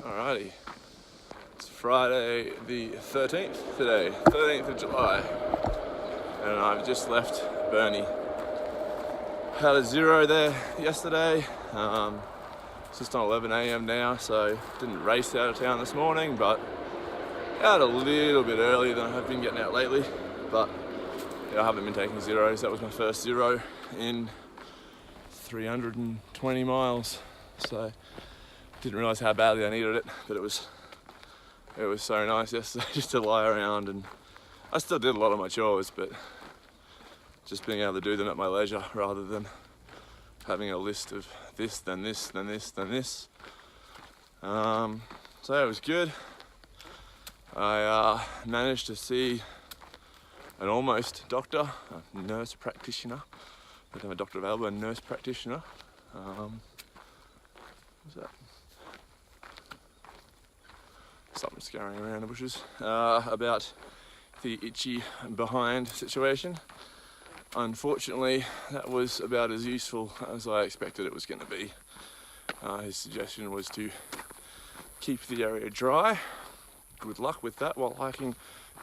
Alrighty, it's Friday the 13th today, 13th of July, and I've just left Burney. Had a zero there yesterday. It's just on 11 AM now, so didn't race out of town this morning, but out a little bit earlier than I have been getting out lately. But yeah, I haven't been taking zeros. That was my first zero in 320 miles, so didn't realise how badly I needed it, but it was so nice yesterday just to lie around, and I still did a lot of my chores, but just being able to do them at my leisure rather than having a list of this, then this, then this, then this. So it was good. I managed to see an almost doctor, a nurse practitioner. I don't have a doctor available, a nurse practitioner. What's that? Something scurrying around the bushes. About the itchy behind situation. Unfortunately, that was about as useful as I expected it was going to be. His suggestion was to keep the area dry. Good luck with that while hiking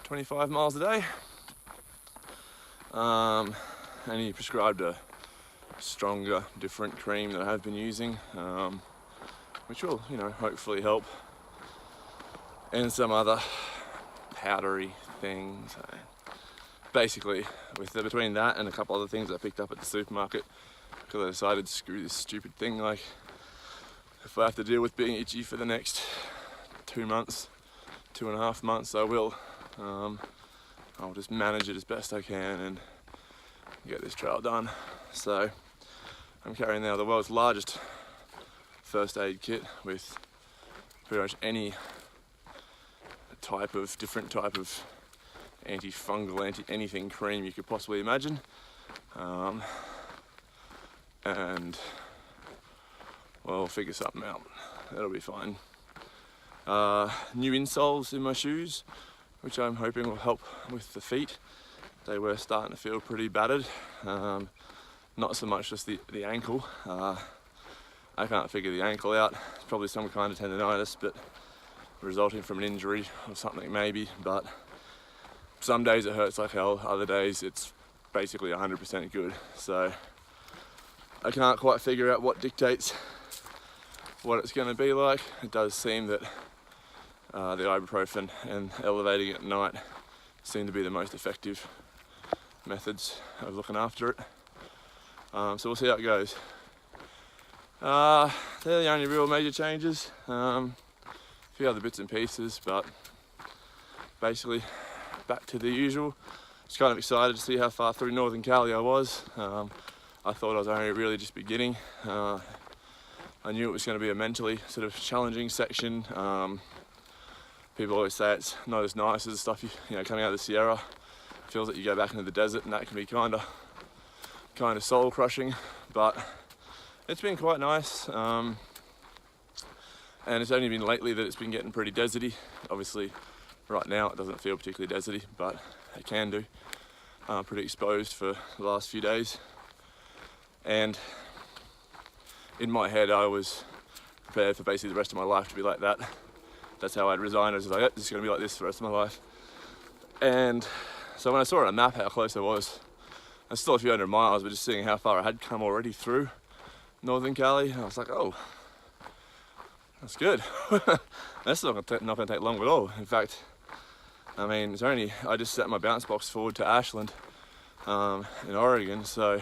25 miles a day. And he prescribed a stronger, different cream that I have been using, which will, hopefully help. And some other powdery things. Basically, between that and a couple other things I picked up at the supermarket, because I decided to screw this stupid thing. Like, if I have to deal with being itchy for the next 2 months, 2.5 months, I will. I'll just manage it as best I can and get this trail done. So I'm carrying now the world's largest first aid kit with pretty much any different type of antifungal, anything cream you could possibly imagine. And we'll figure something out. That'll be fine. New insoles in my shoes, which I'm hoping will help with the feet. They were starting to feel pretty battered. Not so much just the ankle. I can't figure the ankle out. It's probably some kind of tendonitis, but resulting from an injury or something maybe. But some days it hurts like hell, other days it's basically 100% good. So I can't quite figure out what dictates what it's going to be like. It does seem that the ibuprofen and elevating at night seem to be the most effective methods of looking after it. So we'll see how it goes. They're the only real major changes. A few other bits and pieces, but basically back to the usual. Just kind of excited to see how far through Northern Cali I was. I thought I was only really just beginning. I knew it was going to be a mentally sort of challenging section. People always say it's not as nice as the stuff coming out of the Sierra. It feels like you go back into the desert, and that can be kind of soul crushing. But it's been quite nice. And it's only been lately that it's been getting pretty deserty. Obviously, right now it doesn't feel particularly deserty, but it can do. Pretty exposed for the last few days. And in my head, I was prepared for basically the rest of my life to be like that. That's how I'd resigned. I was like, yep, this is going to be like this for the rest of my life. And so when I saw on a map how close I was still a few hundred miles, but just seeing how far I had come already through Northern Cali, I was like, oh, that's good. That's not going to take long at all. In fact, I mean, I just set my bounce box forward to Ashland in Oregon, so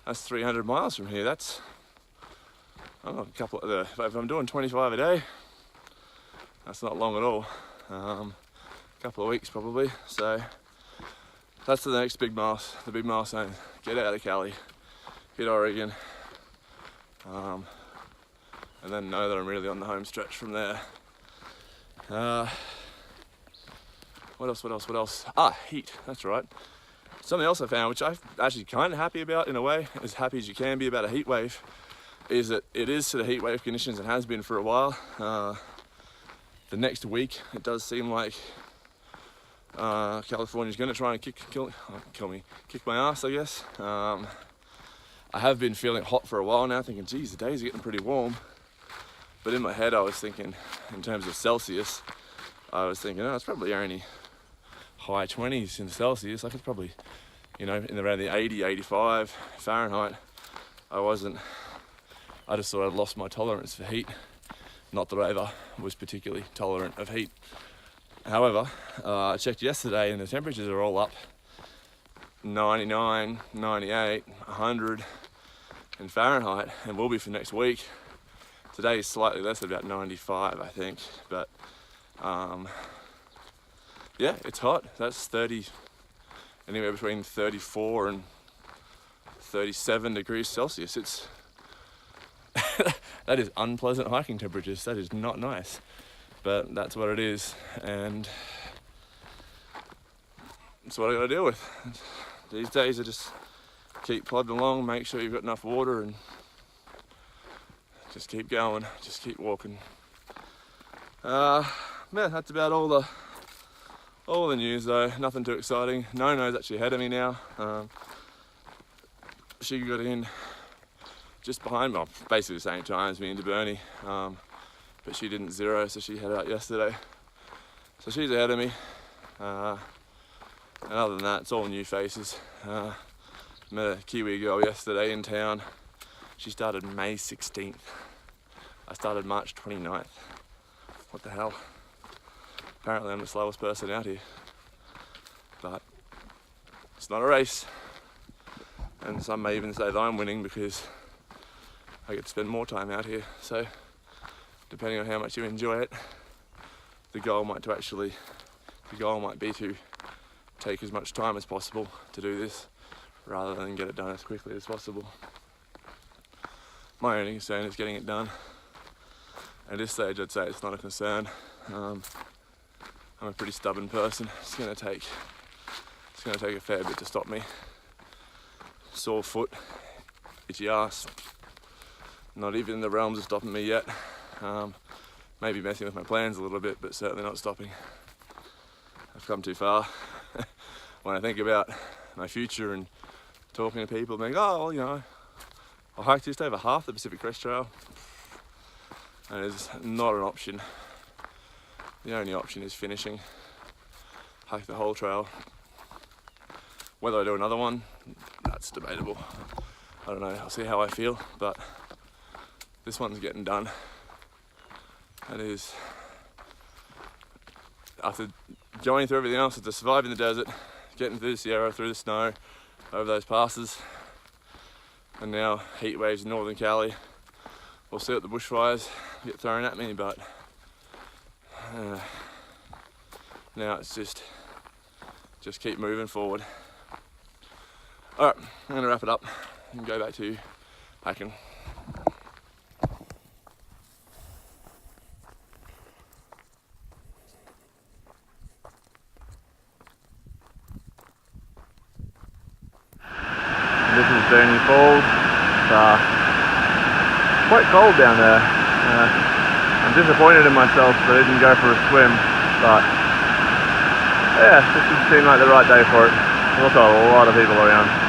that's 300 miles from here. That's if I'm doing 25 a day, that's not long at all. A couple of weeks probably. So that's the next big milestone. Get out of Cali, hit Oregon, and then know that I'm really on the home stretch from there. What else? Heat, that's right. Something else I found, which I'm actually kind of happy about in a way, as happy as you can be about a heat wave, is that it is sort of heat wave conditions and has been for a while. The next week, it does seem like California's going to try and kick my ass, I guess. I have been feeling hot for a while now, thinking, geez, the days are getting pretty warm. But in my head I was thinking, in terms of Celsius, I was thinking, oh, it's probably only high 20s in Celsius. Like it's probably, you know, in around the 80, 85 Fahrenheit. I just thought I'd lost my tolerance for heat. Not that I ever was particularly tolerant of heat. However, I checked yesterday and the temperatures are all up 99, 98, 100 in Fahrenheit, and will be for next week. Today is slightly less, about 95 I think, but yeah, it's hot. That's 30, anywhere between 34 and 37 degrees Celsius. It's that is unpleasant hiking temperatures. That is not nice, but that's what it is, and that's what I gotta deal with. These days I just keep plodding along, make sure you've got enough water, and just keep going, just keep walking. Yeah, that's about all the news though. Nothing too exciting. No's actually ahead of me now. She got in just behind me, basically the same time as me into Burney, but she didn't zero, so she headed out yesterday. So she's ahead of me. And other than that, it's all new faces. Met a Kiwi girl yesterday in town. She started May 16th. I started March 29th. What the hell? Apparently I'm the slowest person out here. But it's not a race. And some may even say that I'm winning because I get to spend more time out here. So depending on how much you enjoy it, the goal might be to take as much time as possible to do this rather than get it done as quickly as possible. My only concern is getting it done. At this stage I'd say it's not a concern. I'm a pretty stubborn person. It's gonna take a fair bit to stop me. Sore foot, itchy ass, not even in the realms of stopping me yet. Maybe messing with my plans a little bit, but certainly not stopping. I've come too far. When I think about my future and talking to people, being, oh, well, you know, I hiked just over half the Pacific Crest Trail, and it's not an option. The only option is finishing, hike the whole trail. Whether I do another one, that's debatable. I don't know, I'll see how I feel, but this one's getting done. It is, after going through everything else, to survive in the desert, getting through the Sierra, through the snow, over those passes, and now heat waves in northern Cali. We'll see what the bushfires get thrown at me, but now it's just keep moving forward. Alright, I'm going to wrap it up and go back to hiking. This is Burney Falls. It's quite cold down there. I'm disappointed in myself that I didn't go for a swim, but yeah, this didn't seem like the right day for it. There's also a lot of people around.